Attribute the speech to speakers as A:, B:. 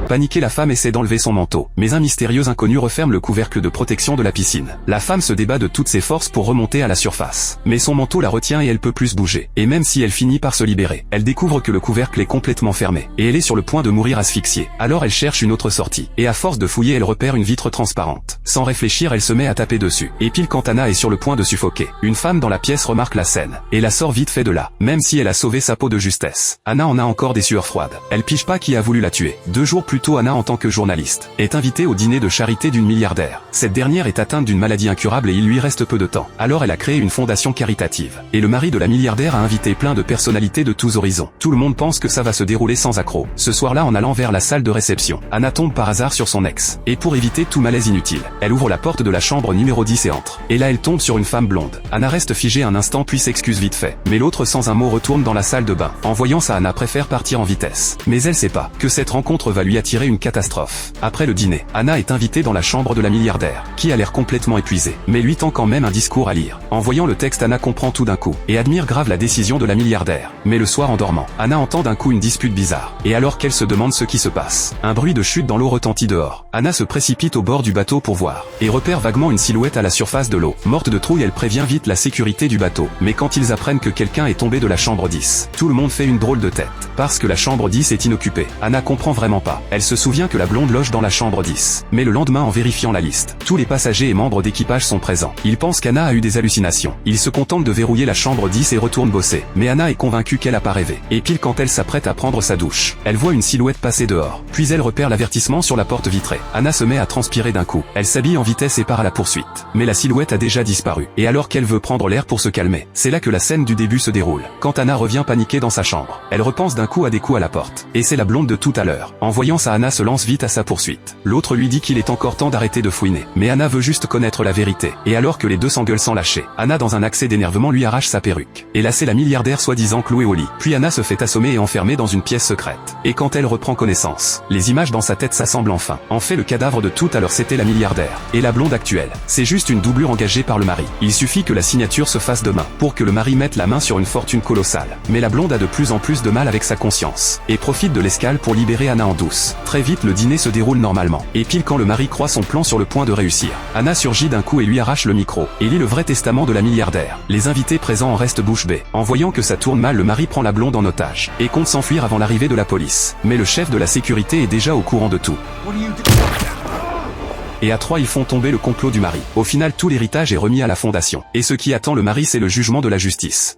A: Paniquée, la femme essaie d'enlever son manteau, mais un mystérieux inconnu referme le couvercle de protection de la piscine. La femme se débat de toutes ses forces pour remonter à la surface. Mais son manteau la retient et elle peut plus bouger. Et même si elle finit par se libérer, elle découvre que le couvercle est complètement fermé, et elle est sur le point de mourir asphyxiée. Alors elle cherche une autre sortie, et à force de fouiller elle repère une vitre transparente. Sans réfléchir, elle se met à taper dessus. Et pile quand Anna est sur le point de suffoquer, une femme dans la pièce remarque la scène, et la sort vite fait de là. Même si elle a sauvé sa peau de justesse, Anna en a encore des sueurs froides. Elle pige pas qui a voulu la tuer. 2 jours plus tôt, Anna, en tant que journaliste, est invitée au dîner de charité d'une milliardaire. Cette dernière est atteinte d'une maladie incurable et il lui reste peu de temps. Alors elle a créé une fondation caritative. Et le mari de la milliardaire a invité plein de personnalités de tous horizons. Tout le monde pense que ça va se dérouler sans accroc. Ce soir-là, en allant vers la salle de réception, Anna tombe par hasard sur son ex. Et pour éviter tout malaise inutile, elle ouvre la porte de la chambre numéro 10 et entre. Et là elle tombe sur une femme blonde. Anna reste figée un instant puis s'excuse vite fait. Mais l'autre sans un mot retourne dans la salle de bain. En voyant ça, Anna préfère partir en vitesse. Mais elle sait pas que cette rencontre va lui attirer une catastrophe. Après le dîner, Anna est invitée dans la chambre de la milliardaire, qui a l'air complètement épuisée, mais lui tend quand même un discours à lire. En voyant le texte, Anna comprend tout d'un coup, et admire grave la décision de la milliardaire. Mais le soir, en dormant, Anna entend d'un coup une dispute bizarre, et alors qu'elle se demande ce qui se passe, un bruit de chute dans l'eau retentit dehors. Anna se précipite au bord du bateau pour voir, et repère vaguement une silhouette à la surface de l'eau. Morte de trouille, elle prévient vite la sécurité du bateau, mais quand ils apprennent que quelqu'un est tombé de la chambre 10, tout le monde fait une drôle de tête, parce que la chambre 10 est inoccupée. Anna comprend vraiment pas. Elle se souvient que la blonde loge dans la chambre 10. Mais le lendemain, en vérifiant la liste, tous les passagers et membres d'équipage sont présents. Il pense qu'Anna a eu des hallucinations. Il se contente de verrouiller la chambre 10 et retourne bosser. Mais Anna est convaincue qu'elle a pas rêvé. Et pile quand elle s'apprête à prendre sa douche, elle voit une silhouette passer dehors. Puis elle repère l'avertissement sur la porte vitrée. Anna se met à transpirer d'un coup. Elle s'habille en vitesse et part à la poursuite. Mais la silhouette a déjà disparu. Et alors qu'elle veut prendre l'air pour se calmer, c'est là que la scène du début se déroule. Quand Anna revient paniquée dans sa chambre, elle repense d'un coup à des coups à la porte. Et c'est la blonde de tout à l'heure. En voyant ça, Anna se lance vite à sa poursuite. L'autre lui dit qu'il est encore temps d'arrêter de fouiner. Mais Anna veut juste connaître la vérité. Et alors que les deux s'engueulent sans lâcher, Anna dans un accès d'énervement lui arrache sa perruque. Et là c'est la milliardaire soi-disant clouée au lit. Puis Anna se fait assommer et enfermer dans une pièce secrète. Et quand elle reprend connaissance, les images dans sa tête s'assemblent enfin. En fait, le cadavre de tout à l'heure c'était la milliardaire. Et la blonde actuelle, c'est juste une doublure engagée par le mari. Il suffit que la signature se fasse demain pour que le mari mette la main sur une fortune colossale. Mais la blonde a de plus en plus de mal avec sa conscience. Et profite de l'escale pour libérer Anna en douce. Très vite le dîner se déroule normalement. Et pile quand le mari croit son plan sur le point de réussir, Anna surgit d'un coup et lui arrache le micro, et lit le vrai testament de la milliardaire. Les invités présents en restent bouche bée. En voyant que ça tourne mal, le mari prend la blonde en otage, et compte s'enfuir avant l'arrivée de la police. Mais le chef de la sécurité est déjà au courant de tout. Et à 3 ils font tomber le complot du mari. Au final tout l'héritage est remis à la fondation. Et ce qui attend le mari c'est le jugement de la justice.